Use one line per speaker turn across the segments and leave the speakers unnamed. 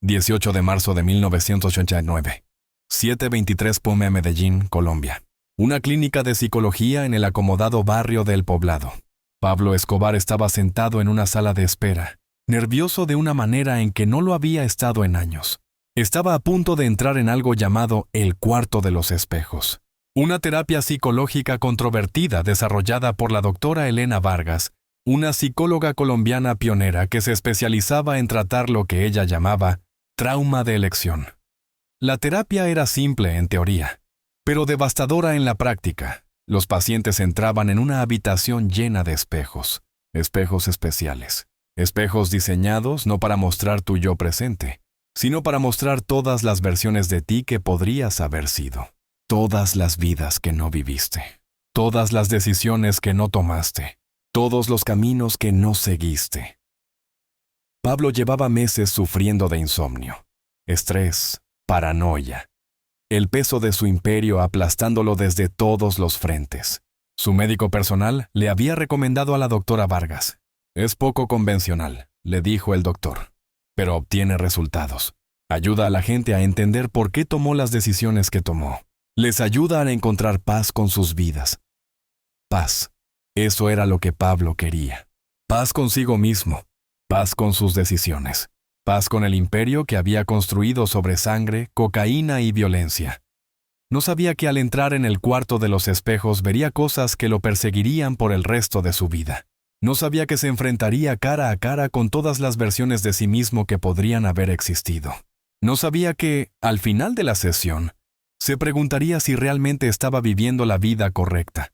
18 de marzo de 1989. 723 PM, Medellín, Colombia. Una clínica de psicología en el acomodado barrio del Poblado. Pablo Escobar estaba sentado en una sala de espera, nervioso de una manera en que no lo había estado en años. Estaba a punto de entrar en algo llamado el cuarto de los espejos. Una terapia psicológica controvertida desarrollada por la doctora Elena Vargas, una psicóloga colombiana pionera que se especializaba en tratar lo que ella llamaba trauma de elección. La terapia era simple en teoría, pero devastadora en la práctica. Los pacientes entraban en una habitación llena de espejos, espejos especiales, espejos diseñados no para mostrar tu yo presente, sino para mostrar todas las versiones de ti que podrías haber sido, todas las vidas que no viviste, todas las decisiones que no tomaste, todos los caminos que no seguiste. Pablo llevaba meses sufriendo de insomnio, estrés, paranoia, el peso de su imperio aplastándolo desde todos los frentes. Su médico personal le había recomendado a la doctora Vargas. Es poco convencional, le dijo el doctor, pero obtiene resultados. Ayuda a la gente a entender por qué tomó las decisiones que tomó. Les ayuda a encontrar paz con sus vidas. Paz. Eso era lo que Pablo quería. Paz consigo mismo. Paz con sus decisiones. Paz con el imperio que había construido sobre sangre, cocaína y violencia. No sabía que al entrar en el cuarto de los espejos vería cosas que lo perseguirían por el resto de su vida. No sabía que se enfrentaría cara a cara con todas las versiones de sí mismo que podrían haber existido. No sabía que, al final de la sesión, se preguntaría si realmente estaba viviendo la vida correcta.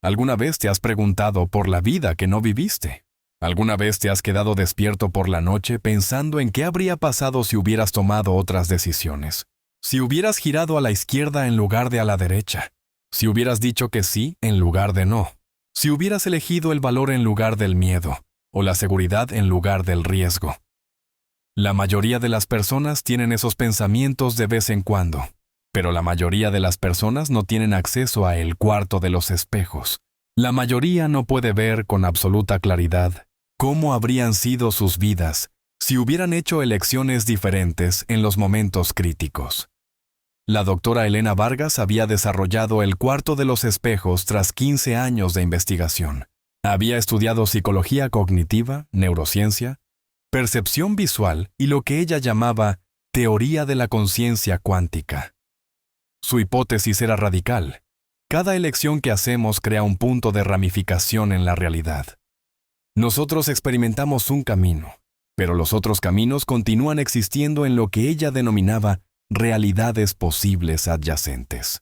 ¿Alguna vez te has preguntado por la vida que no viviste? ¿Alguna vez te has quedado despierto por la noche pensando en qué habría pasado si hubieras tomado otras decisiones? Si hubieras girado a la izquierda en lugar de a la derecha. Si hubieras dicho que sí en lugar de no. Si hubieras elegido el valor en lugar del miedo, o la seguridad en lugar del riesgo. La mayoría de las personas tienen esos pensamientos de vez en cuando, pero la mayoría de las personas no tienen acceso a el cuarto de los espejos. La mayoría no puede ver con absoluta claridad cómo habrían sido sus vidas si hubieran hecho elecciones diferentes en los momentos críticos. La doctora Elena Vargas había desarrollado el cuarto de los espejos tras 15 años de investigación. Había estudiado psicología cognitiva, neurociencia, percepción visual y lo que ella llamaba teoría de la conciencia cuántica. Su hipótesis era radical. Cada elección que hacemos crea un punto de ramificación en la realidad. Nosotros experimentamos un camino, pero los otros caminos continúan existiendo en lo que ella denominaba realidades posibles adyacentes.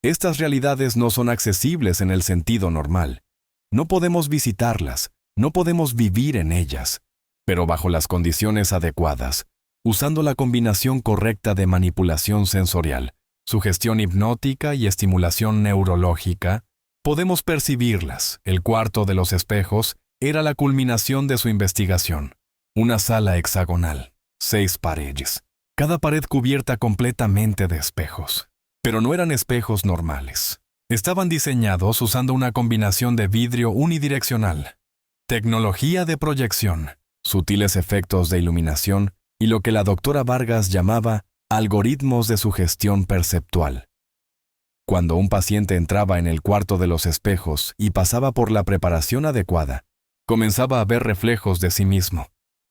Estas realidades no son accesibles en el sentido normal. No podemos visitarlas, no podemos vivir en ellas, pero bajo las condiciones adecuadas, usando la combinación correcta de manipulación sensorial, sugestión hipnótica y estimulación neurológica, podemos percibirlas. El cuarto de los espejos era la culminación de su investigación. Una sala hexagonal, 6 paredes. Cada pared cubierta completamente de espejos. Pero no eran espejos normales. Estaban diseñados usando una combinación de vidrio unidireccional, tecnología de proyección, sutiles efectos de iluminación y lo que la doctora Vargas llamaba algoritmos de sugestión perceptual. Cuando un paciente entraba en el cuarto de los espejos y pasaba por la preparación adecuada, comenzaba a ver reflejos de sí mismo,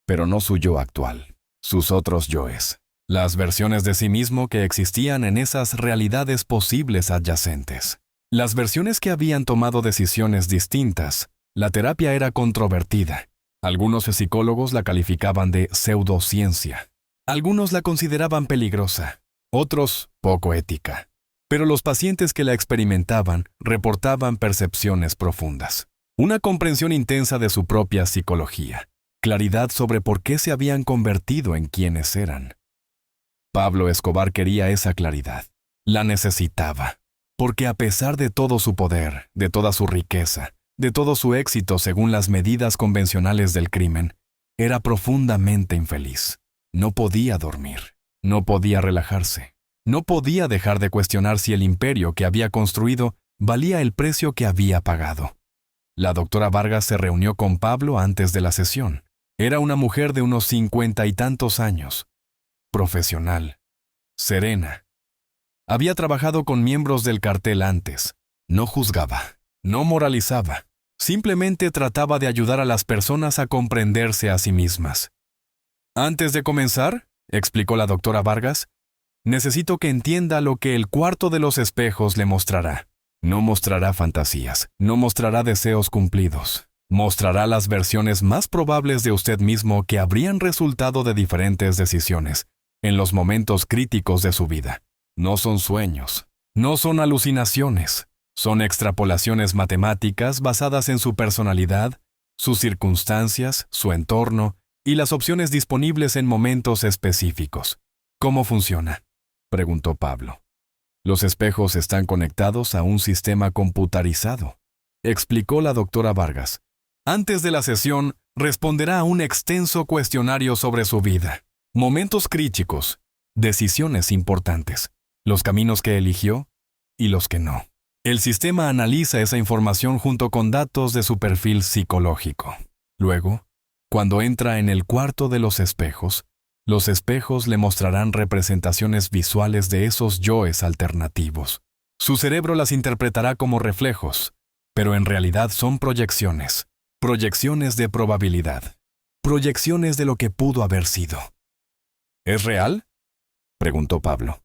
pero no su yo actual, sus otros yoes. Las versiones de sí mismo que existían en esas realidades posibles adyacentes. Las versiones que habían tomado decisiones distintas. La terapia era controvertida. Algunos psicólogos la calificaban de pseudociencia. Algunos la consideraban peligrosa, otros poco ética. Pero los pacientes que la experimentaban reportaban percepciones profundas. Una comprensión intensa de su propia psicología. Claridad sobre por qué se habían convertido en quienes eran. Pablo Escobar quería esa claridad. La necesitaba. Porque a pesar de todo su poder, de toda su riqueza, de todo su éxito según las medidas convencionales del crimen, era profundamente infeliz. No podía dormir. No podía relajarse. No podía dejar de cuestionar si el imperio que había construido valía el precio que había pagado. La doctora Vargas se reunió con Pablo antes de la sesión. Era una mujer de unos 50 y tantos años, profesional, serena. Había trabajado con miembros del cartel antes. No juzgaba, no moralizaba. Simplemente trataba de ayudar a las personas a comprenderse a sí mismas. Antes de comenzar, explicó la doctora Vargas, necesito que entienda lo que el cuarto de los espejos le mostrará. No mostrará fantasías, no mostrará deseos cumplidos. Mostrará las versiones más probables de usted mismo que habrían resultado de diferentes decisiones en los momentos críticos de su vida. No son sueños, no son alucinaciones, son extrapolaciones matemáticas basadas en su personalidad, sus circunstancias, su entorno y las opciones disponibles en momentos específicos. ¿Cómo funciona?, preguntó Pablo. Los espejos están conectados a un sistema computarizado, explicó la doctora Vargas. Antes de la sesión, responderá a un extenso cuestionario sobre su vida, momentos críticos, decisiones importantes, los caminos que eligió y los que no. El sistema analiza esa información junto con datos de su perfil psicológico. Luego, cuando entra en el cuarto de los espejos le mostrarán representaciones visuales de esos yoes alternativos. Su cerebro las interpretará como reflejos, pero en realidad son proyecciones. Proyecciones de probabilidad. Proyecciones de lo que pudo haber sido. ¿Es real?, preguntó Pablo.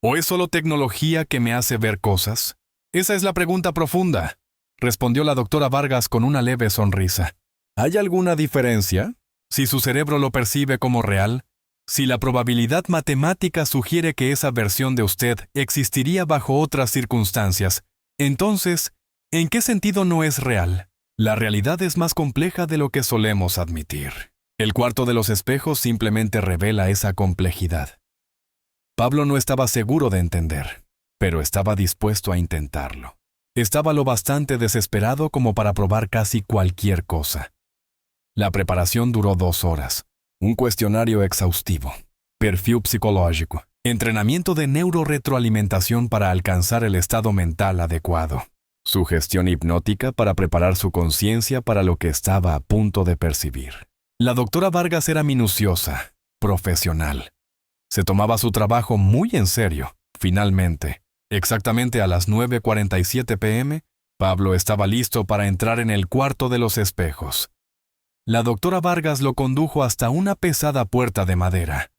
¿O es solo tecnología que me hace ver cosas? Esa es la pregunta profunda, respondió la doctora Vargas con una leve sonrisa. ¿Hay alguna diferencia? Si su cerebro lo percibe como real, si la probabilidad matemática sugiere que esa versión de usted existiría bajo otras circunstancias, entonces, ¿en qué sentido no es real? La realidad es más compleja de lo que solemos admitir. El cuarto de los espejos simplemente revela esa complejidad. Pablo no estaba seguro de entender, pero estaba dispuesto a intentarlo. Estaba lo bastante desesperado como para probar casi cualquier cosa. La preparación duró 2 horas. Un cuestionario exhaustivo, perfil psicológico, entrenamiento de neurorretroalimentación para alcanzar el estado mental adecuado, sugestión hipnótica para preparar su conciencia para lo que estaba a punto de percibir. La doctora Vargas era minuciosa, profesional. Se tomaba su trabajo muy en serio. Finalmente, exactamente a las 9:47 p.m., Pablo estaba listo para entrar en el cuarto de los espejos. La doctora Vargas lo condujo hasta una pesada puerta de madera.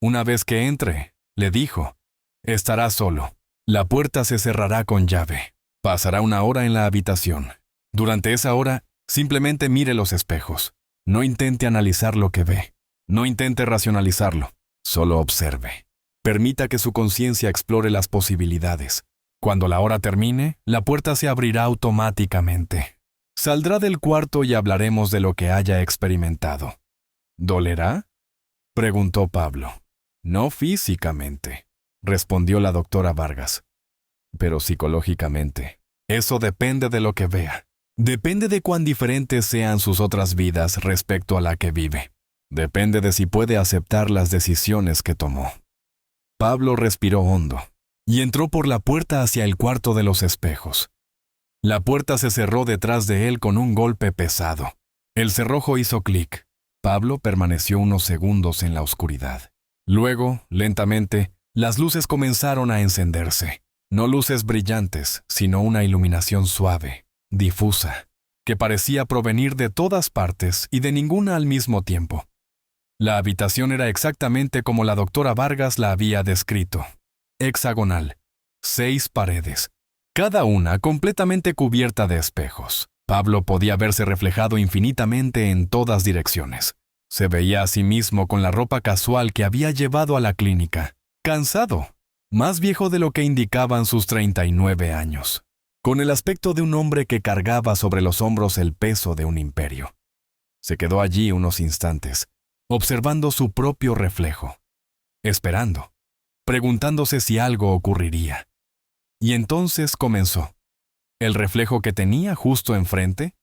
Una vez que entre, le dijo, estará solo. La puerta se cerrará con llave. Pasará 1 hora en la habitación. Durante esa hora, simplemente mire los espejos. No intente analizar lo que ve. No intente racionalizarlo. Solo observe. Permita que su conciencia explore las posibilidades. Cuando la hora termine, la puerta se abrirá automáticamente. Saldrá del cuarto y hablaremos de lo que haya experimentado. ¿Dolerá?, preguntó Pablo. No físicamente, respondió la doctora Vargas. Pero psicológicamente. Eso depende de lo que vea. Depende de cuán diferentes sean sus otras vidas respecto a la que vive. Depende de si puede aceptar las decisiones que tomó. Pablo respiró hondo y entró por la puerta hacia el cuarto de los espejos. La puerta se cerró detrás de él con un golpe pesado. El cerrojo hizo clic. Pablo permaneció unos segundos en la oscuridad. Luego, lentamente, las luces comenzaron a encenderse. No luces brillantes, sino una iluminación suave, difusa, que parecía provenir de todas partes y de ninguna al mismo tiempo. La habitación era exactamente como la doctora Vargas la había descrito. Hexagonal, 6 paredes, cada una completamente cubierta de espejos. Pablo podía verse reflejado infinitamente en todas direcciones. Se veía a sí mismo con la ropa casual que había llevado a la clínica, cansado, más viejo de lo que indicaban sus 39 años, con el aspecto de un hombre que cargaba sobre los hombros el peso de un imperio. Se quedó allí unos instantes, observando su propio reflejo, esperando, preguntándose si algo ocurriría. Y entonces comenzó. El reflejo que tenía justo enfrente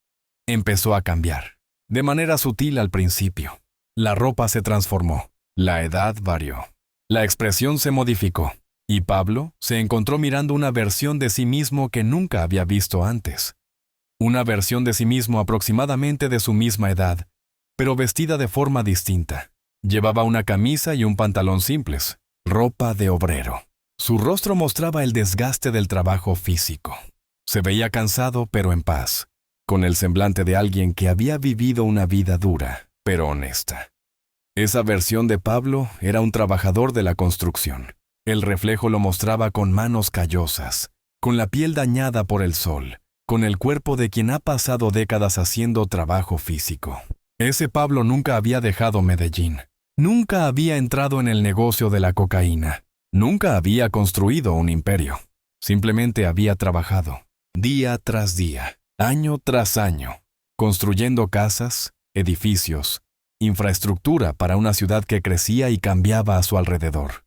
empezó a cambiar, de manera sutil al principio. La ropa se transformó, la edad varió, la expresión se modificó, y Pablo se encontró mirando una versión de sí mismo que nunca había visto antes. Una versión de sí mismo aproximadamente de su misma edad, pero vestida de forma distinta. Llevaba una camisa y un pantalón simples, ropa de obrero. Su rostro mostraba el desgaste del trabajo físico. Se veía cansado, pero en paz, con el semblante de alguien que había vivido una vida dura, pero honesta. Esa versión de Pablo era un trabajador de la construcción. El reflejo lo mostraba con manos callosas, con la piel dañada por el sol, con el cuerpo de quien ha pasado décadas haciendo trabajo físico. Ese Pablo nunca había dejado Medellín. Nunca había entrado en el negocio de la cocaína. Nunca había construido un imperio. Simplemente había trabajado, día tras día, año tras año, construyendo casas, edificios, infraestructura para una ciudad que crecía y cambiaba a su alrededor.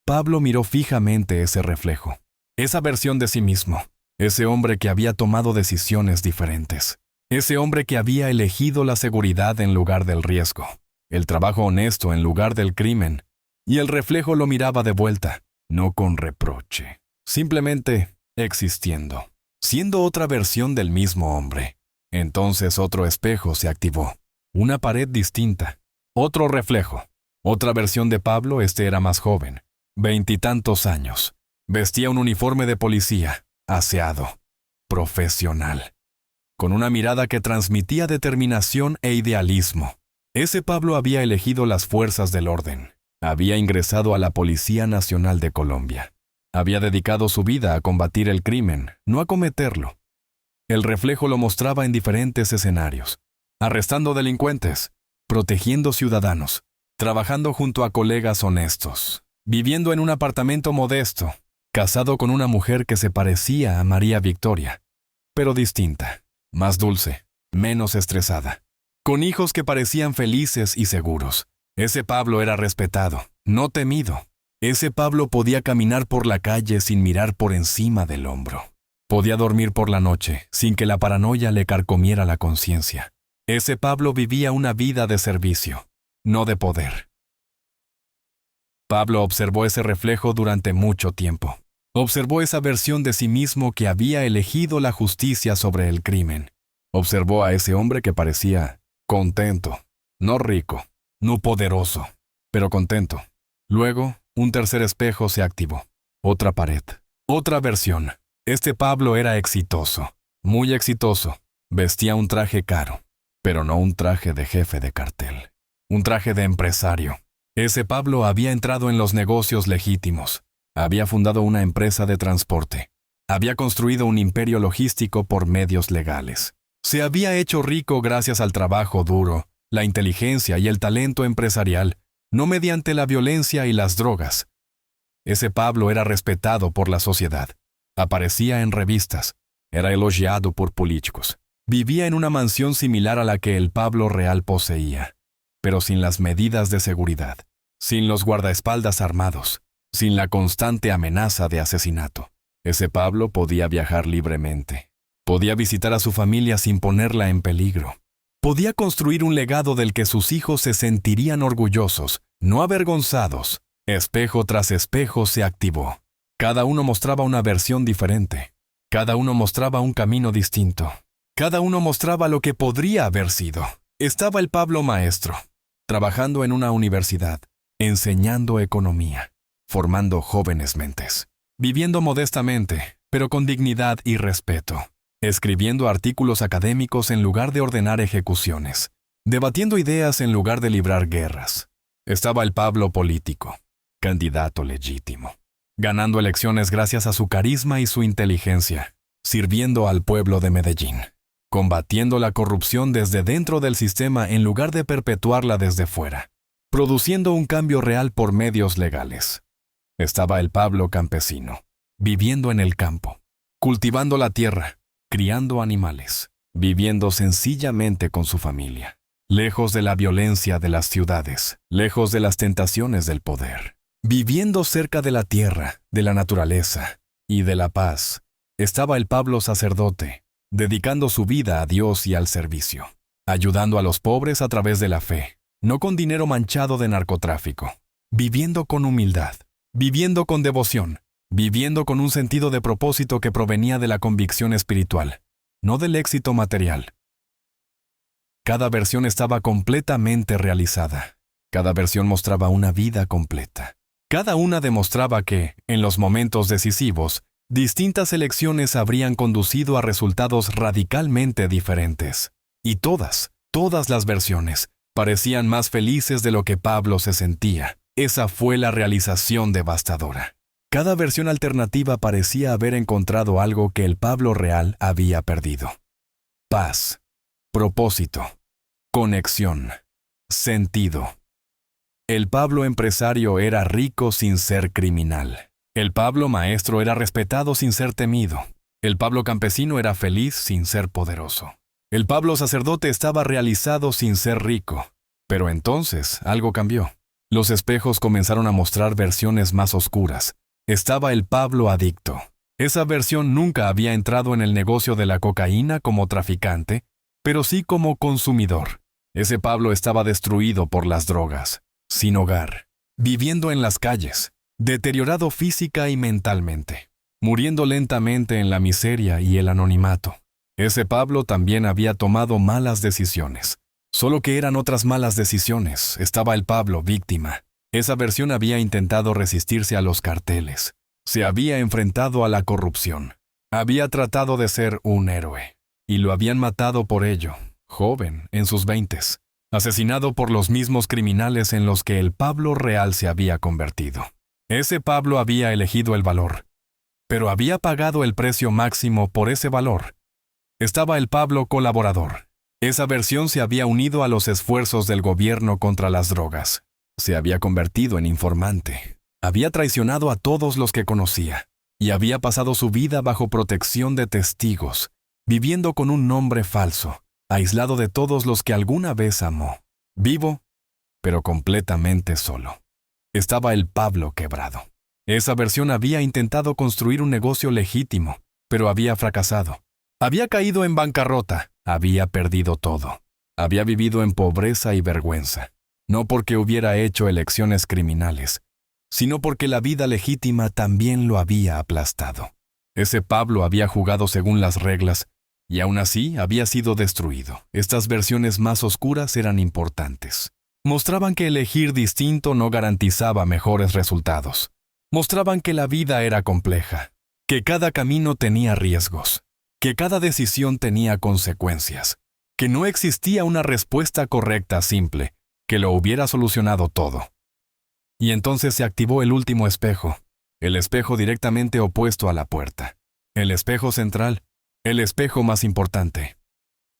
Pablo miró fijamente ese reflejo, esa versión de sí mismo, ese hombre que había tomado decisiones diferentes, ese hombre que había elegido la seguridad en lugar del riesgo, el trabajo honesto en lugar del crimen, y el reflejo lo miraba de vuelta, no con reproche, simplemente existiendo, siendo otra versión del mismo hombre. Entonces otro espejo se activó, una pared distinta, otro reflejo, otra versión de Pablo. Este era más joven, 20 y tantos años. Vestía un uniforme de policía, aseado, profesional, con una mirada que transmitía determinación e idealismo. Ese Pablo había elegido las fuerzas del orden. Había ingresado a la Policía Nacional de Colombia. Había dedicado su vida a combatir el crimen, no a cometerlo. El reflejo lo mostraba en diferentes escenarios, arrestando delincuentes, protegiendo ciudadanos, trabajando junto a colegas honestos, viviendo en un apartamento modesto, casado con una mujer que se parecía a María Victoria, pero distinta, más dulce, menos estresada, con hijos que parecían felices y seguros. Ese Pablo era respetado, no temido. Ese Pablo podía caminar por la calle sin mirar por encima del hombro. Podía dormir por la noche sin que la paranoia le carcomiera la conciencia. Ese Pablo vivía una vida de servicio, no de poder. Pablo observó ese reflejo durante mucho tiempo. Observó esa versión de sí mismo que había elegido la justicia sobre el crimen. Observó a ese hombre que parecía contento, no rico, no poderoso, pero contento. Luego, un tercer espejo se activó. Otra pared. Otra versión. Este Pablo era exitoso, muy exitoso. Vestía un traje caro, pero no un traje de jefe de cartel. Un traje de empresario. Ese Pablo había entrado en los negocios legítimos. Había fundado una empresa de transporte. Había construido un imperio logístico por medios legales. Se había hecho rico gracias al trabajo duro, la inteligencia y el talento empresarial, no mediante la violencia y las drogas. Ese Pablo era respetado por la sociedad. Aparecía en revistas. Era elogiado por políticos. Vivía en una mansión similar a la que el Pablo real poseía, pero sin las medidas de seguridad, sin los guardaespaldas armados, sin la constante amenaza de asesinato. Ese Pablo podía viajar libremente. Podía visitar a su familia sin ponerla en peligro. Podía construir un legado del que sus hijos se sentirían orgullosos, no avergonzados. Espejo tras espejo se activó. Cada uno mostraba una versión diferente. Cada uno mostraba un camino distinto. Cada uno mostraba lo que podría haber sido. Estaba el Pablo maestro, trabajando en una universidad, enseñando economía, formando jóvenes mentes, viviendo modestamente, pero con dignidad y respeto, escribiendo artículos académicos en lugar de ordenar ejecuciones, debatiendo ideas en lugar de librar guerras. Estaba el Pablo político, candidato legítimo, ganando elecciones gracias a su carisma y su inteligencia, sirviendo al pueblo de Medellín, combatiendo la corrupción desde dentro del sistema en lugar de perpetuarla desde fuera, produciendo un cambio real por medios legales. Estaba el Pablo campesino, viviendo en el campo, cultivando la tierra, criando animales, viviendo sencillamente con su familia, lejos de la violencia de las ciudades, lejos de las tentaciones del poder, viviendo cerca de la tierra, de la naturaleza y de la paz. Estaba el Pablo sacerdote, dedicando su vida a Dios y al servicio, ayudando a los pobres a través de la fe, no con dinero manchado de narcotráfico, viviendo con humildad, viviendo con devoción, viviendo con un sentido de propósito que provenía de la convicción espiritual, no del éxito material. Cada versión estaba completamente realizada. Cada versión mostraba una vida completa. Cada una demostraba que, en los momentos decisivos, distintas elecciones habrían conducido a resultados radicalmente diferentes. Y todas las versiones, parecían más felices de lo que Pablo se sentía. Esa fue la realización devastadora. Cada versión alternativa parecía haber encontrado algo que el Pablo real había perdido. Paz, propósito, conexión, sentido. El Pablo empresario era rico sin ser criminal. El Pablo maestro era respetado sin ser temido. El Pablo campesino era feliz sin ser poderoso. El Pablo sacerdote estaba realizado sin ser rico. Pero entonces algo cambió. Los espejos comenzaron a mostrar versiones más oscuras. Estaba el Pablo adicto. Esa versión nunca había entrado en el negocio de la cocaína como traficante, pero sí como consumidor. Ese Pablo estaba destruido por las drogas, sin hogar, viviendo en las calles, deteriorado física y mentalmente, muriendo lentamente en la miseria y el anonimato. Ese Pablo también había tomado malas decisiones. Solo que eran otras malas decisiones. Estaba el Pablo víctima. Esa versión había intentado resistirse a los carteles. Se había enfrentado a la corrupción. Había tratado de ser un héroe. Y lo habían matado por ello, joven, en sus 20s, asesinado por los mismos criminales en los que el Pablo real se había convertido. Ese Pablo había elegido el valor, pero había pagado el precio máximo por ese valor. Estaba el Pablo colaborador. Esa versión se había unido a los esfuerzos del gobierno contra las drogas. Se había convertido en informante. Había traicionado a todos los que conocía. Y había pasado su vida bajo protección de testigos, viviendo con un nombre falso, aislado de todos los que alguna vez amó. Vivo, pero completamente solo. Estaba el Pablo quebrado. Esa versión había intentado construir un negocio legítimo, pero había fracasado. Había caído en bancarrota. Había perdido todo. Había vivido en pobreza y vergüenza. No porque hubiera hecho elecciones criminales, sino porque la vida legítima también lo había aplastado. Ese Pablo había jugado según las reglas, y aún así había sido destruido. Estas versiones más oscuras eran importantes. Mostraban que elegir distinto no garantizaba mejores resultados. Mostraban que la vida era compleja, que cada camino tenía riesgos, que cada decisión tenía consecuencias, que no existía una respuesta correcta simple, que lo hubiera solucionado todo. Y entonces se activó el último espejo, el espejo directamente opuesto a la puerta, el espejo central, el espejo más importante.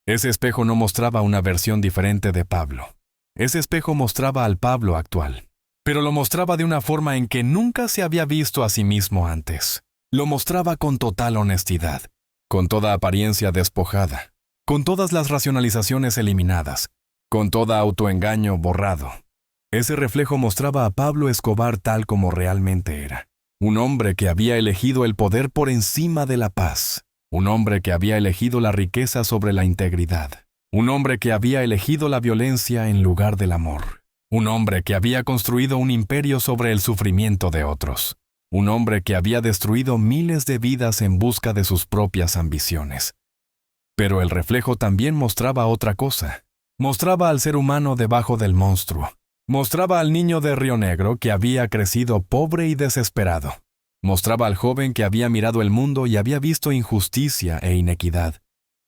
Ese espejo no mostraba una versión diferente de Pablo. Ese espejo mostraba al Pablo actual, pero lo mostraba de una forma en que nunca se había visto a sí mismo antes. Lo mostraba con total honestidad, con toda apariencia despojada, con todas las racionalizaciones eliminadas, con todo autoengaño borrado. Ese reflejo mostraba a Pablo Escobar tal como realmente era. Un hombre que había elegido el poder por encima de la paz. Un hombre que había elegido la riqueza sobre la integridad. Un hombre que había elegido la violencia en lugar del amor. Un hombre que había construido un imperio sobre el sufrimiento de otros. Un hombre que había destruido miles de vidas en busca de sus propias ambiciones. Pero el reflejo también mostraba otra cosa. Mostraba al ser humano debajo del monstruo. Mostraba al niño de Río Negro que había crecido pobre y desesperado. Mostraba al joven que había mirado el mundo y había visto injusticia e inequidad,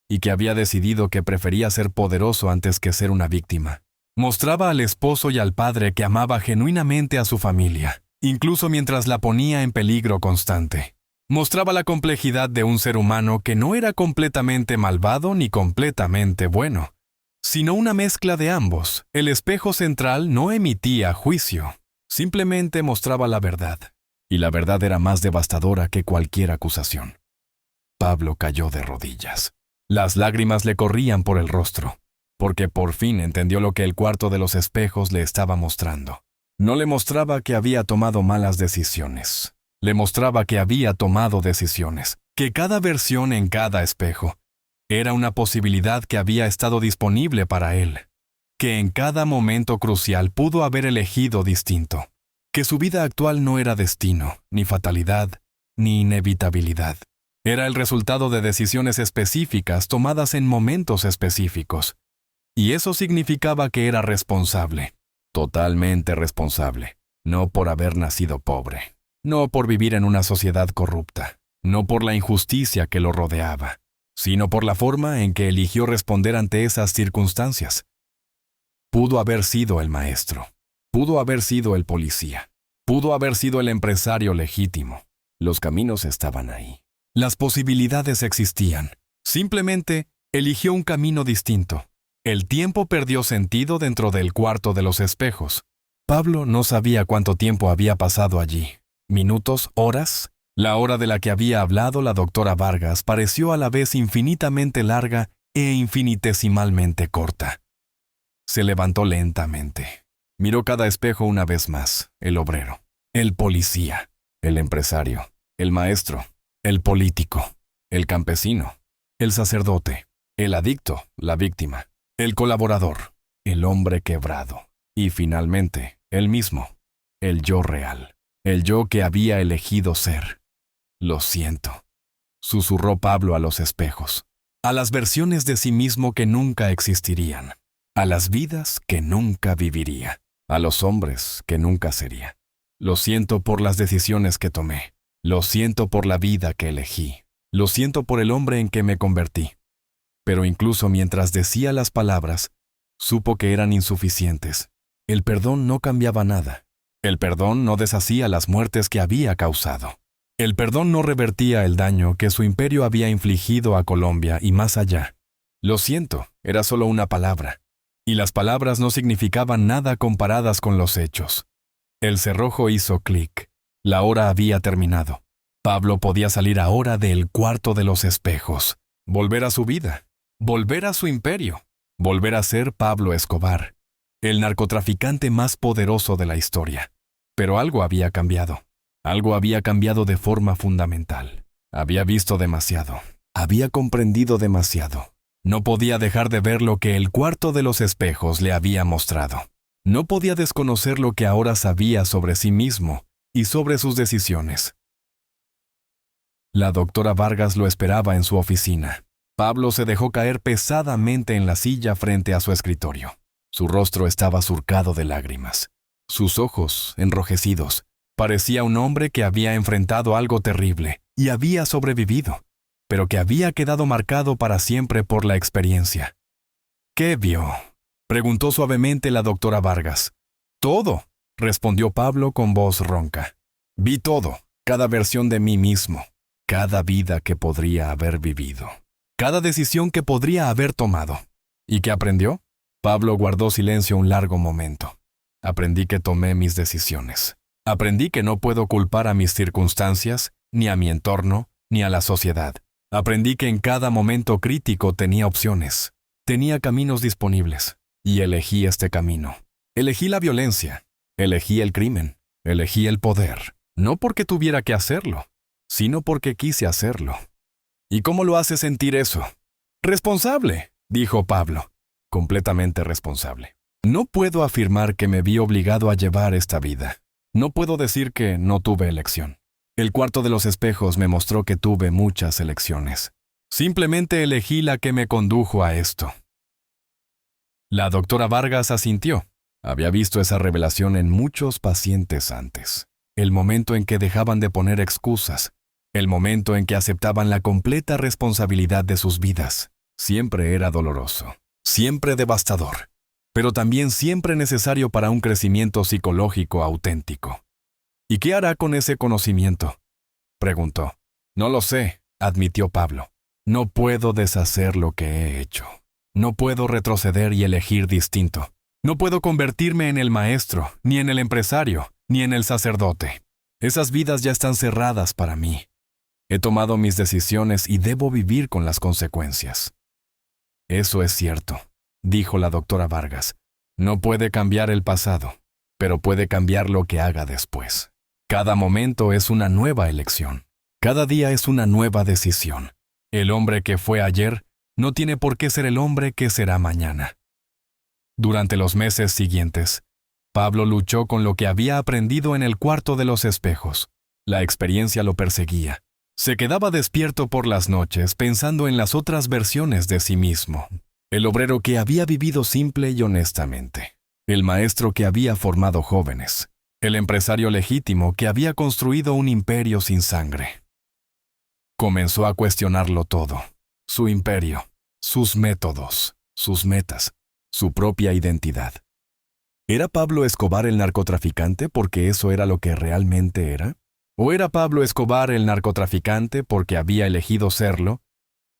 y que había decidido que prefería ser poderoso antes que ser una víctima. Mostraba al esposo y al padre que amaba genuinamente a su familia, incluso mientras la ponía en peligro constante. Mostraba la complejidad de un ser humano que no era completamente malvado ni completamente bueno, sino una mezcla de ambos. El espejo central no emitía juicio, simplemente mostraba la verdad. Y la verdad era más devastadora que cualquier acusación. Pablo cayó de rodillas. Las lágrimas le corrían por el rostro, porque por fin entendió lo que el cuarto de los espejos le estaba mostrando. No le mostraba que había tomado malas decisiones. Le mostraba que había tomado decisiones, que cada versión en cada espejo era una posibilidad que había estado disponible para él, que en cada momento crucial pudo haber elegido distinto, que su vida actual no era destino, ni fatalidad, ni inevitabilidad. Era el resultado de decisiones específicas tomadas en momentos específicos. Y eso significaba que era responsable, totalmente responsable, no por haber nacido pobre, no por vivir en una sociedad corrupta, no por la injusticia que lo rodeaba, sino por la forma en que eligió responder ante esas circunstancias. Pudo haber sido el maestro, pudo haber sido el policía, pudo haber sido el empresario legítimo. Los caminos estaban ahí. Las posibilidades existían. Simplemente eligió un camino distinto. El tiempo perdió sentido dentro del cuarto de los espejos. Pablo no sabía cuánto tiempo había pasado allí. ¿Minutos? ¿Horas? La hora de la que había hablado la doctora Vargas pareció a la vez infinitamente larga e infinitesimalmente corta. Se levantó lentamente. Miró cada espejo una vez más. El obrero, el policía, el empresario, el maestro, el político, el campesino, el sacerdote, el adicto, la víctima, el colaborador, el hombre quebrado y finalmente, él mismo, el yo real, el yo que había elegido ser. Lo siento, susurró Pablo a los espejos, a las versiones de sí mismo que nunca existirían, a las vidas que nunca viviría, a los hombres que nunca sería. Lo siento por las decisiones que tomé, lo siento por la vida que elegí, lo siento por el hombre en que me convertí. Pero incluso mientras decía las palabras, supo que eran insuficientes. El perdón no cambiaba nada. El perdón no deshacía las muertes que había causado. El perdón no revertía el daño que su imperio había infligido a Colombia y más allá. Lo siento, era solo una palabra. Y las palabras no significaban nada comparadas con los hechos. El cerrojo hizo clic. La hora había terminado. Pablo podía salir ahora del cuarto de los espejos, volver a su vida, volver a su imperio, volver a ser Pablo Escobar, el narcotraficante más poderoso de la historia. Pero algo había cambiado. Algo había cambiado de forma fundamental. Había visto demasiado. Había comprendido demasiado. No podía dejar de ver lo que el cuarto de los espejos le había mostrado. No podía desconocer lo que ahora sabía sobre sí mismo y sobre sus decisiones. La doctora Vargas lo esperaba en su oficina. Pablo se dejó caer pesadamente en la silla frente a su escritorio. Su rostro estaba surcado de lágrimas. Sus ojos, enrojecidos, parecía un hombre que había enfrentado algo terrible y había sobrevivido, pero que había quedado marcado para siempre por la experiencia. ¿Qué vio?, preguntó suavemente la doctora Vargas. Todo, respondió Pablo con voz ronca. Vi todo, cada versión de mí mismo, cada vida que podría haber vivido, cada decisión que podría haber tomado. ¿Y qué aprendió? Pablo guardó silencio un largo momento. Aprendí que tomé mis decisiones. Aprendí que no puedo culpar a mis circunstancias, ni a mi entorno, ni a la sociedad. Aprendí que en cada momento crítico tenía opciones, tenía caminos disponibles, y elegí este camino. Elegí la violencia, elegí el crimen, elegí el poder, no porque tuviera que hacerlo, sino porque quise hacerlo. ¿Y cómo lo hace sentir eso? Responsable, dijo Pablo, completamente responsable. No puedo afirmar que me vi obligado a llevar esta vida. No puedo decir que no tuve elección. El cuarto de los espejos me mostró que tuve muchas elecciones. Simplemente elegí la que me condujo a esto. La doctora Vargas asintió. Había visto esa revelación en muchos pacientes antes. El momento en que dejaban de poner excusas. El momento en que aceptaban la completa responsabilidad de sus vidas. Siempre era doloroso. Siempre devastador. Pero también siempre necesario para un crecimiento psicológico auténtico. ¿Y qué hará con ese conocimiento?, preguntó. No lo sé, admitió Pablo. No puedo deshacer lo que he hecho. No puedo retroceder y elegir distinto. No puedo convertirme en el maestro, ni en el empresario, ni en el sacerdote. Esas vidas ya están cerradas para mí. He tomado mis decisiones y debo vivir con las consecuencias. Eso es cierto, dijo la doctora Vargas. No puede cambiar el pasado, pero puede cambiar lo que haga después. Cada momento es una nueva elección. Cada día es una nueva decisión. El hombre que fue ayer no tiene por qué ser el hombre que será mañana. Durante los meses siguientes, Pablo luchó con lo que había aprendido en el cuarto de los espejos. La experiencia lo perseguía. Se quedaba despierto por las noches pensando en las otras versiones de sí mismo. el obrero que había vivido simple y honestamente, el maestro que había formado jóvenes, el empresario legítimo que había construido un imperio sin sangre. Comenzó a cuestionarlo todo, su imperio, sus métodos, sus metas, su propia identidad. ¿Era Pablo Escobar el narcotraficante porque eso era lo que realmente era? ¿O era Pablo Escobar el narcotraficante porque había elegido serlo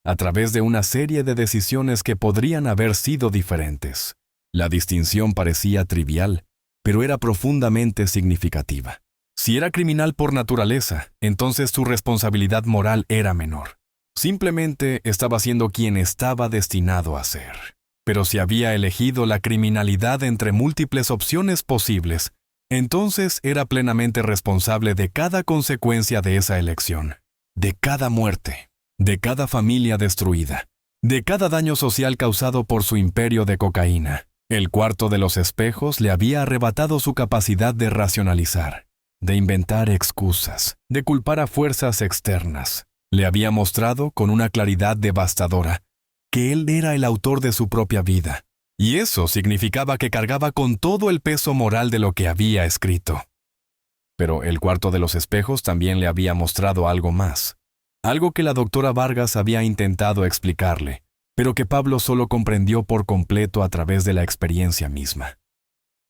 a través de una serie de decisiones que podrían haber sido diferentes? La distinción parecía trivial, pero era profundamente significativa. Si era criminal por naturaleza, entonces su responsabilidad moral era menor. Simplemente estaba siendo quien estaba destinado a ser. Pero si había elegido la criminalidad entre múltiples opciones posibles, entonces era plenamente responsable de cada consecuencia de esa elección, de cada muerte, de cada familia destruida, de cada daño social causado por su imperio de cocaína. El cuarto de los espejos le había arrebatado su capacidad de racionalizar, de inventar excusas, de culpar a fuerzas externas. Le había mostrado con una claridad devastadora que él era el autor de su propia vida, y eso significaba que cargaba con todo el peso moral de lo que había escrito. Pero el cuarto de los espejos también le había mostrado algo más, algo que la doctora Vargas había intentado explicarle, pero que Pablo solo comprendió por completo a través de la experiencia misma.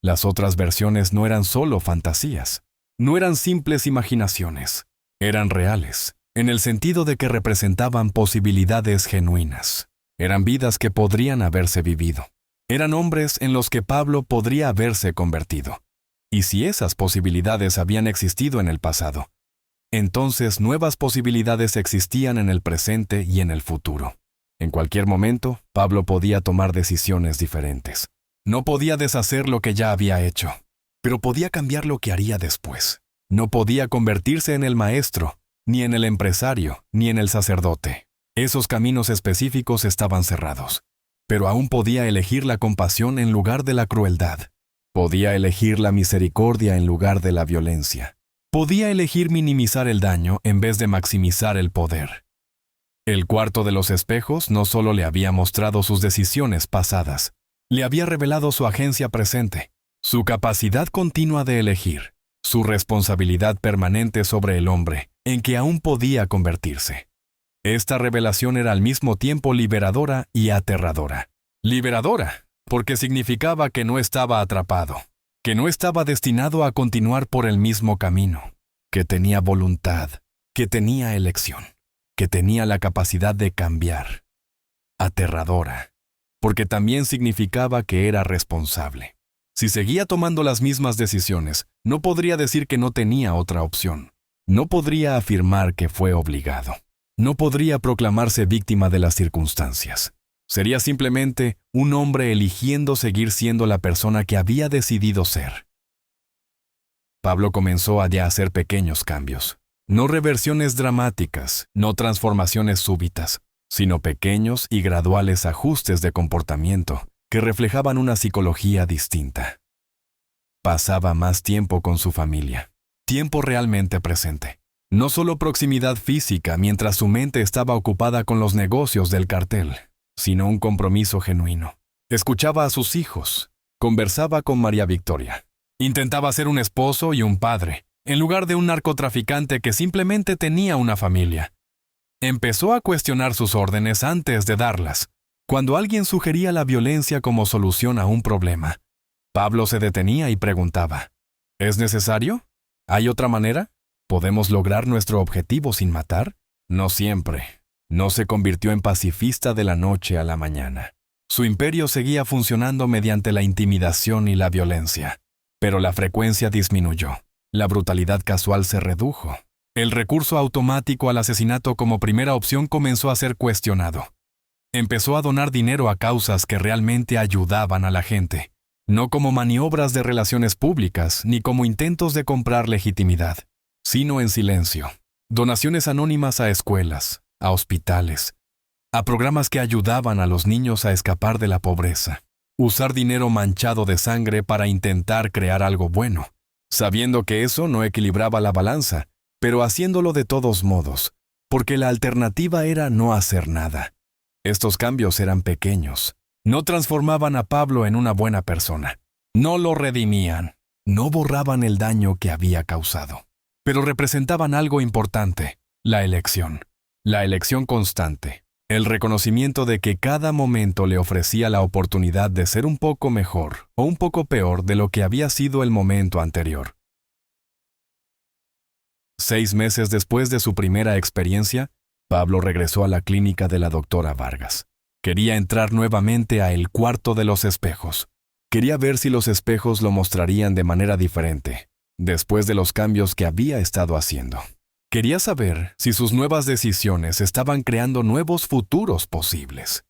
Las otras versiones no eran solo fantasías, no eran simples imaginaciones, eran reales, en el sentido de que representaban posibilidades genuinas. Eran vidas que podrían haberse vivido. Eran hombres en los que Pablo podría haberse convertido. Y si esas posibilidades habían existido en el pasado, entonces nuevas posibilidades existían en el presente y en el futuro. En cualquier momento, Pablo podía tomar decisiones diferentes. No podía deshacer lo que ya había hecho, pero podía cambiar lo que haría después. No podía convertirse en el maestro, ni en el empresario, ni en el sacerdote. Esos caminos específicos estaban cerrados, pero aún podía elegir la compasión en lugar de la crueldad. Podía elegir la misericordia en lugar de la violencia. Podía elegir minimizar el daño en vez de maximizar el poder. El cuarto de los espejos no solo le había mostrado sus decisiones pasadas, le había revelado su agencia presente, su capacidad continua de elegir, su responsabilidad permanente sobre el hombre, en que aún podía convertirse. Esta revelación era al mismo tiempo liberadora y aterradora. Liberadora, porque significaba que no estaba atrapado, que no estaba destinado a continuar por el mismo camino, que tenía voluntad, que tenía elección, que tenía la capacidad de cambiar. Aterradora, porque también significaba que era responsable. Si seguía tomando las mismas decisiones, no podría decir que no tenía otra opción. No podría afirmar que fue obligado. No podría proclamarse víctima de las circunstancias. Sería simplemente un hombre eligiendo seguir siendo la persona que había decidido ser. Pablo comenzó a ya hacer pequeños cambios. No reversiones dramáticas, no transformaciones súbitas, sino pequeños y graduales ajustes de comportamiento que reflejaban una psicología distinta. Pasaba más tiempo con su familia, tiempo realmente presente. No solo proximidad física mientras su mente estaba ocupada con los negocios del cartel, sino un compromiso genuino. Escuchaba a sus hijos, conversaba con María Victoria. Intentaba ser un esposo y un padre, en lugar de un narcotraficante que simplemente tenía una familia. Empezó a cuestionar sus órdenes antes de darlas. Cuando alguien sugería la violencia como solución a un problema, Pablo se detenía y preguntaba, ¿es necesario? ¿Hay otra manera? ¿Podemos lograr nuestro objetivo sin matar? No siempre. No se convirtió en pacifista de la noche a la mañana. Su imperio seguía funcionando mediante la intimidación y la violencia, pero la frecuencia disminuyó. La brutalidad casual se redujo. El recurso automático al asesinato como primera opción comenzó a ser cuestionado. Empezó a donar dinero a causas que realmente ayudaban a la gente, no como maniobras de relaciones públicas ni como intentos de comprar legitimidad, sino en silencio. Donaciones anónimas a escuelas, a hospitales, a programas que ayudaban a los niños a escapar de la pobreza. Usar dinero manchado de sangre para intentar crear algo bueno, sabiendo que eso no equilibraba la balanza, pero haciéndolo de todos modos, porque la alternativa era no hacer nada. Estos cambios eran pequeños, No transformaban a Pablo en una buena persona. No lo redimían. No borraban el daño que había causado. Pero representaban algo importante: la elección. La elección constante. El reconocimiento de que cada momento le ofrecía la oportunidad de ser un poco mejor o un poco peor de lo que había sido el momento anterior. 6 meses después de su primera experiencia, Pablo regresó a la clínica de la doctora Vargas. Quería entrar nuevamente a el cuarto de los espejos. Quería ver si los espejos lo mostrarían de manera diferente, después de los cambios que había estado haciendo. Quería saber si sus nuevas decisiones estaban creando nuevos futuros posibles.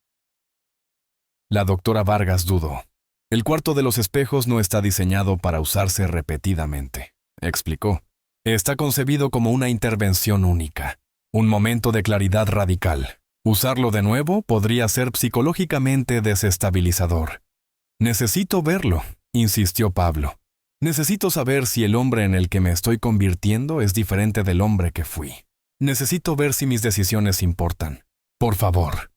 La doctora Vargas dudó. El cuarto de los espejos no está diseñado para usarse repetidamente, explicó. Está concebido como una intervención única, un momento de claridad radical. Usarlo de nuevo podría ser psicológicamente desestabilizador. Necesito verlo, insistió Pablo. Necesito saber si el hombre en el que me estoy convirtiendo es diferente del hombre que fui. Necesito ver si mis decisiones importan. Por favor.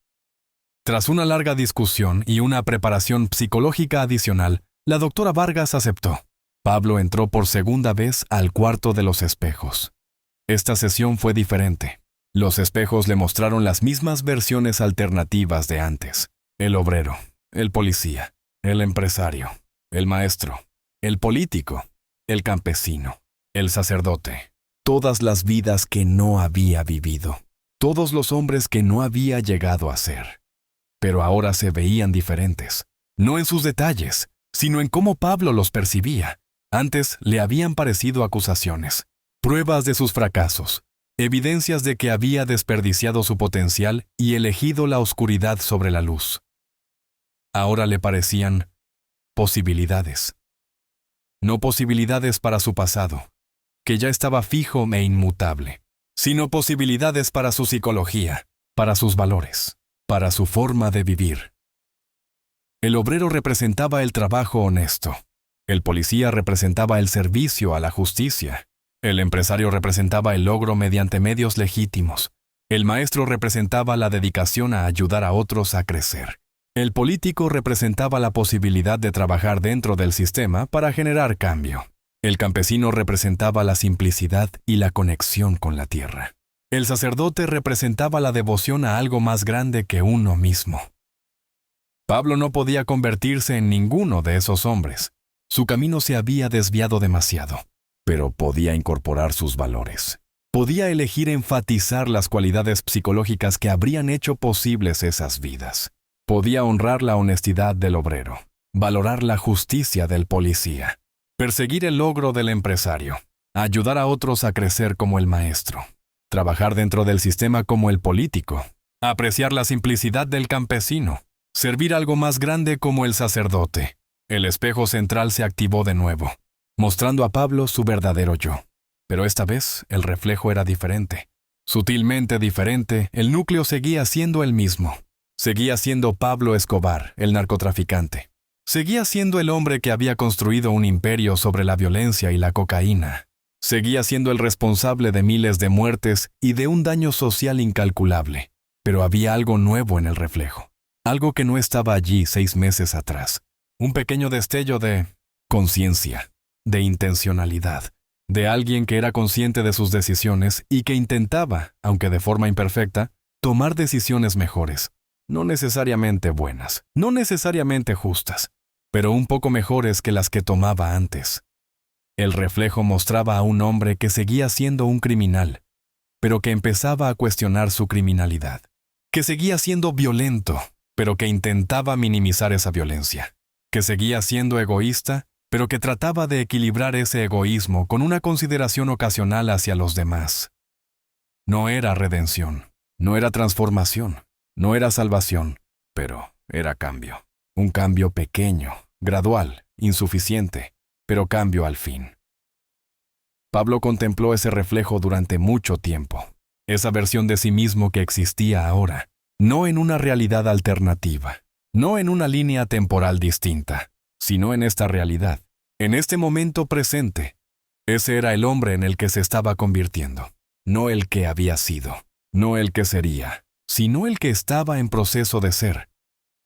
Tras una larga discusión y una preparación psicológica adicional, la doctora Vargas aceptó. Pablo entró por segunda vez al cuarto de los espejos. Esta sesión fue diferente. Los espejos le mostraron las mismas versiones alternativas de antes. El obrero, el policía, el empresario, el maestro, el político, el campesino, el sacerdote. Todas las vidas que no había vivido. Todos los hombres que no había llegado a ser. Pero ahora se veían diferentes. No en sus detalles, sino en cómo Pablo los percibía. Antes le habían parecido acusaciones, pruebas de sus fracasos, evidencias de que había desperdiciado su potencial y elegido la oscuridad sobre la luz. Ahora le parecían posibilidades. No posibilidades para su pasado, que ya estaba fijo e inmutable, sino posibilidades para su psicología, para sus valores, para su forma de vivir. El obrero representaba el trabajo honesto. El policía representaba el servicio a la justicia. El empresario representaba el logro mediante medios legítimos. El maestro representaba la dedicación a ayudar a otros a crecer. El político representaba la posibilidad de trabajar dentro del sistema para generar cambio. El campesino representaba la simplicidad y la conexión con la tierra. El sacerdote representaba la devoción a algo más grande que uno mismo. Pablo no podía convertirse en ninguno de esos hombres. Su camino se había desviado demasiado, pero podía incorporar sus valores. Podía elegir enfatizar las cualidades psicológicas que habrían hecho posibles esas vidas. Podía honrar la honestidad del obrero, valorar la justicia del policía, perseguir el logro del empresario, ayudar a otros a crecer como el maestro, trabajar dentro del sistema como el político, apreciar la simplicidad del campesino, servir algo más grande como el sacerdote. El espejo central se activó de nuevo, mostrando a Pablo su verdadero yo. Pero esta vez el reflejo era diferente. Sutilmente diferente, el núcleo seguía siendo el mismo. Seguía siendo Pablo Escobar, el narcotraficante. Seguía siendo el hombre que había construido un imperio sobre la violencia y la cocaína. Seguía siendo el responsable de miles de muertes y de un daño social incalculable. Pero había algo nuevo en el reflejo. Algo que no estaba allí 6 meses atrás. Un pequeño destello de conciencia, de intencionalidad, de alguien que era consciente de sus decisiones y que intentaba, aunque de forma imperfecta, tomar decisiones mejores. No necesariamente buenas, no necesariamente justas, pero un poco mejores que las que tomaba antes. El reflejo mostraba a un hombre que seguía siendo un criminal, pero que empezaba a cuestionar su criminalidad. Que seguía siendo violento, pero que intentaba minimizar esa violencia. Que seguía siendo egoísta, pero que trataba de equilibrar ese egoísmo con una consideración ocasional hacia los demás. No era redención, no era transformación, no era salvación, pero era cambio. Un cambio pequeño, gradual, insuficiente, pero cambio al fin. Pablo contempló ese reflejo durante mucho tiempo, esa versión de sí mismo que existía ahora, no en una realidad alternativa. No en una línea temporal distinta, sino en esta realidad, en este momento presente. Ese era el hombre en el que se estaba convirtiendo, no el que había sido, no el que sería, sino el que estaba en proceso de ser.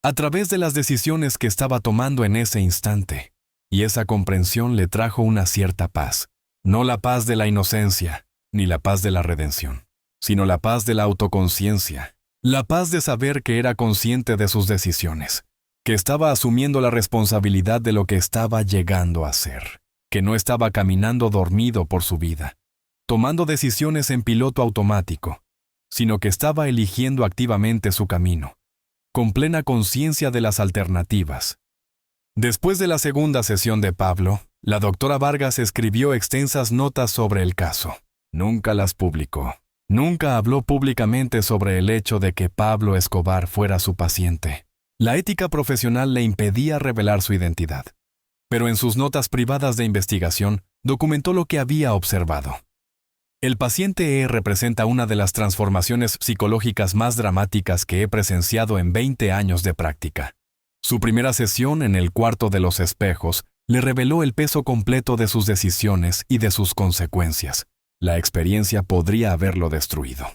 a través de las decisiones que estaba tomando en ese instante, y esa comprensión le trajo una cierta paz, no la paz de la inocencia, ni la paz de la redención, sino la paz de la autoconciencia, la paz de saber que era consciente de sus decisiones, que estaba asumiendo la responsabilidad de lo que estaba llegando a ser, que no estaba caminando dormido por su vida, tomando decisiones en piloto automático, sino que estaba eligiendo activamente su camino, con plena conciencia de las alternativas. Después de la segunda sesión de Pablo, la doctora Vargas escribió extensas notas sobre el caso. Nunca las publicó. Nunca habló públicamente sobre el hecho de que Pablo Escobar fuera su paciente. La ética profesional le impedía revelar su identidad. Pero en sus notas privadas de investigación, documentó lo que había observado. El paciente E representa una de las transformaciones psicológicas más dramáticas que he presenciado en 20 años de práctica. Su primera sesión en el cuarto de los espejos le reveló el peso completo de sus decisiones y de sus consecuencias. La experiencia podría haberlo destruido.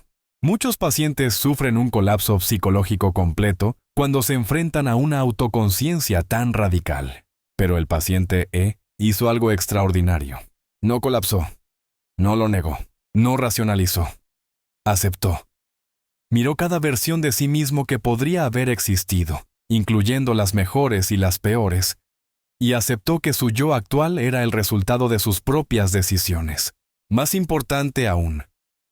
Muchos pacientes sufren un colapso psicológico completo cuando se enfrentan a una autoconciencia tan radical. Pero el paciente E hizo algo extraordinario. No colapsó. No lo negó. No racionalizó. Aceptó. Miró cada versión de sí mismo que podría haber existido, incluyendo las mejores y las peores, y aceptó que su yo actual era el resultado de sus propias decisiones. Más importante aún,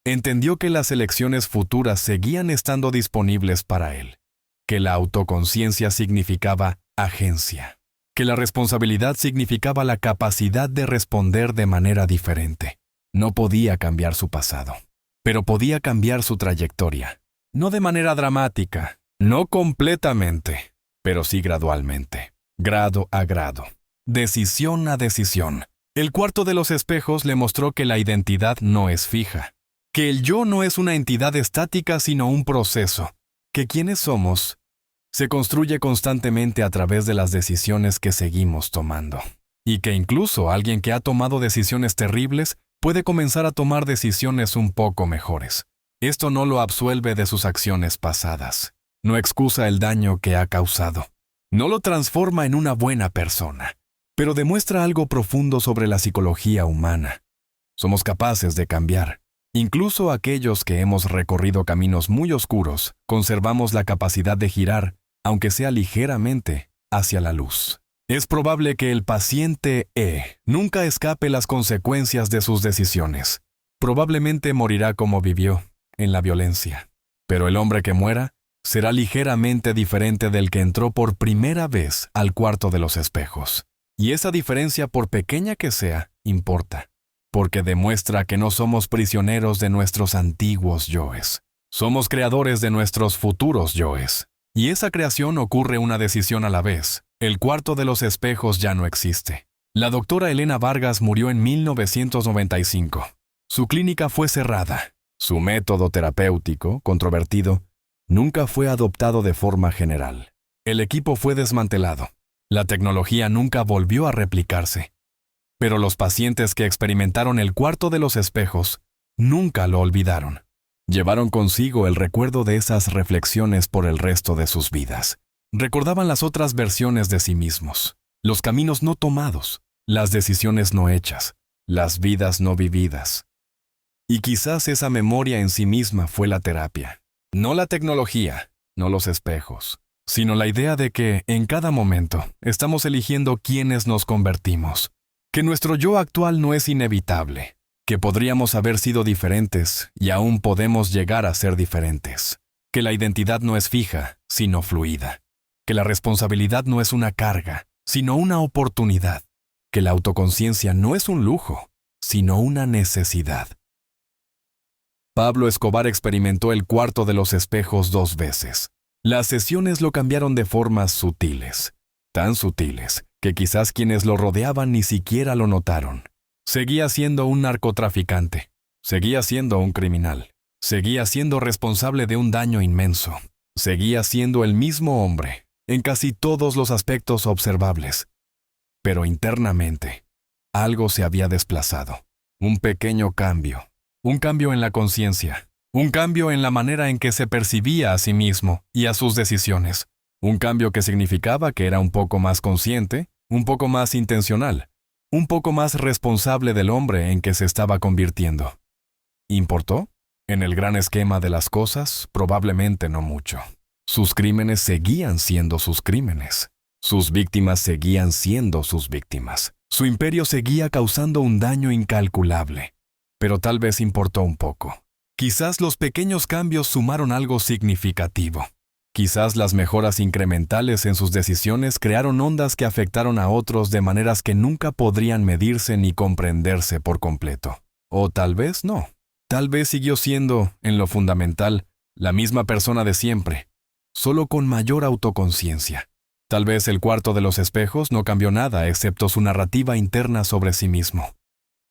entendió que las elecciones futuras seguían estando disponibles para él, que la autoconciencia significaba agencia, que la responsabilidad significaba la capacidad de responder de manera diferente. No podía cambiar su pasado, pero podía cambiar su trayectoria. No de manera dramática, no completamente, pero sí gradualmente, grado a grado, decisión a decisión. El cuarto de los espejos le mostró que la identidad no es fija, que el yo no es una entidad estática sino un proceso, que quienes somos se construye constantemente a través de las decisiones que seguimos tomando, y que incluso alguien que ha tomado decisiones terribles puede comenzar a tomar decisiones un poco mejores. Esto no lo absuelve de sus acciones pasadas, no excusa el daño que ha causado, no lo transforma en una buena persona, pero demuestra algo profundo sobre la psicología humana. Somos capaces de cambiar. Incluso aquellos que hemos recorrido caminos muy oscuros, conservamos la capacidad de girar, aunque sea ligeramente, hacia la luz. Es probable que el paciente E nunca escape las consecuencias de sus decisiones. Probablemente morirá como vivió, en la violencia. Pero el hombre que muera será ligeramente diferente del que entró por primera vez al cuarto de los espejos. Y esa diferencia, por pequeña que sea, importa, porque demuestra que no somos prisioneros de nuestros antiguos yoes. Somos creadores de nuestros futuros yoes. Y esa creación ocurre una decisión a la vez. El cuarto de los espejos ya no existe. La doctora Elena Vargas murió en 1995. Su clínica fue cerrada. Su método terapéutico, controvertido, nunca fue adoptado de forma general. El equipo fue desmantelado. La tecnología nunca volvió a replicarse. Pero los pacientes que experimentaron el cuarto de los espejos nunca lo olvidaron. Llevaron consigo el recuerdo de esas reflexiones por el resto de sus vidas. Recordaban las otras versiones de sí mismos, los caminos no tomados, las decisiones no hechas, las vidas no vividas. Y quizás esa memoria en sí misma fue la terapia. No la tecnología, no los espejos, sino la idea de que, en cada momento, estamos eligiendo quiénes nos convertimos, que nuestro yo actual no es inevitable, que podríamos haber sido diferentes y aún podemos llegar a ser diferentes, que la identidad no es fija, sino fluida, que la responsabilidad no es una carga, sino una oportunidad, que la autoconciencia no es un lujo, sino una necesidad. Pablo Escobar experimentó el cuarto de los espejos 2 veces. Las sesiones lo cambiaron de formas sutiles, tan sutiles que quizás quienes lo rodeaban ni siquiera lo notaron. Seguía siendo un narcotraficante, seguía siendo un criminal, seguía siendo responsable de un daño inmenso, seguía siendo el mismo hombre, en casi todos los aspectos observables. Pero internamente, algo se había desplazado. Un pequeño cambio. Un cambio en la conciencia. Un cambio en la manera en que se percibía a sí mismo y a sus decisiones. Un cambio que significaba que era un poco más consciente, un poco más intencional, un poco más responsable del hombre en que se estaba convirtiendo. ¿Importó? En el gran esquema de las cosas, probablemente no mucho. Sus crímenes seguían siendo sus crímenes. Sus víctimas seguían siendo sus víctimas. Su imperio seguía causando un daño incalculable. Pero tal vez importó un poco. Quizás los pequeños cambios sumaron algo significativo. Quizás las mejoras incrementales en sus decisiones crearon ondas que afectaron a otros de maneras que nunca podrían medirse ni comprenderse por completo. O tal vez no. Tal vez siguió siendo, en lo fundamental, la misma persona de siempre, solo con mayor autoconciencia. Tal vez el cuarto de los espejos no cambió nada excepto su narrativa interna sobre sí mismo.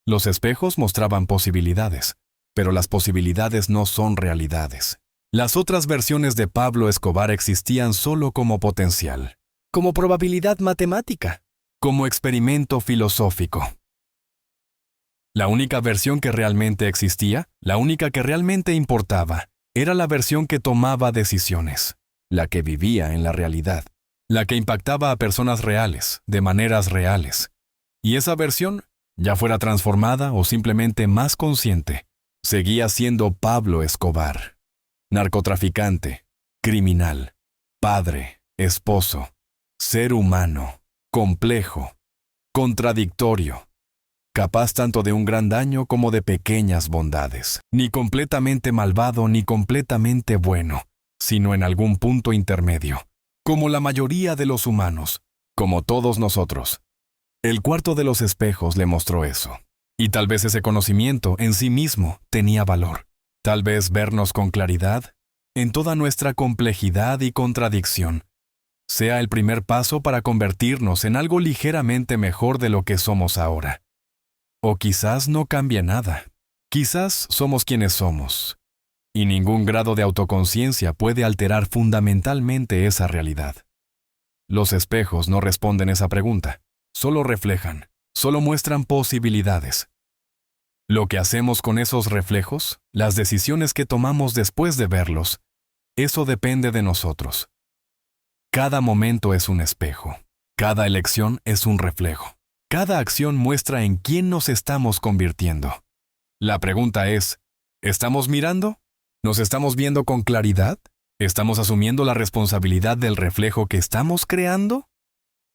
Los espejos mostraban posibilidades, pero las posibilidades no son realidades. Las otras versiones de Pablo Escobar existían solo como potencial, como probabilidad matemática, como experimento filosófico. La única versión que realmente existía, la única que realmente importaba, era la versión que tomaba decisiones, la que vivía en la realidad, la que impactaba a personas reales, de maneras reales. Y esa versión, ya fuera transformada o simplemente más consciente, seguía siendo Pablo Escobar. Narcotraficante, criminal, padre, esposo, ser humano, complejo, contradictorio, capaz tanto de un gran daño como de pequeñas bondades, ni completamente malvado ni completamente bueno, sino en algún punto intermedio, como la mayoría de los humanos, como todos nosotros. El cuarto de los espejos le mostró eso, y tal vez ese conocimiento en sí mismo tenía valor. Tal vez vernos con claridad, en toda nuestra complejidad y contradicción, sea el primer paso para convertirnos en algo ligeramente mejor de lo que somos ahora. O quizás no cambie nada. Quizás somos quienes somos, y ningún grado de autoconciencia puede alterar fundamentalmente esa realidad. Los espejos no responden esa pregunta, solo reflejan, solo muestran posibilidades. Lo que hacemos con esos reflejos, las decisiones que tomamos después de verlos, eso depende de nosotros. Cada momento es un espejo. Cada elección es un reflejo. Cada acción muestra en quién nos estamos convirtiendo. La pregunta es, ¿estamos mirando? ¿Nos estamos viendo con claridad? ¿Estamos asumiendo la responsabilidad del reflejo que estamos creando?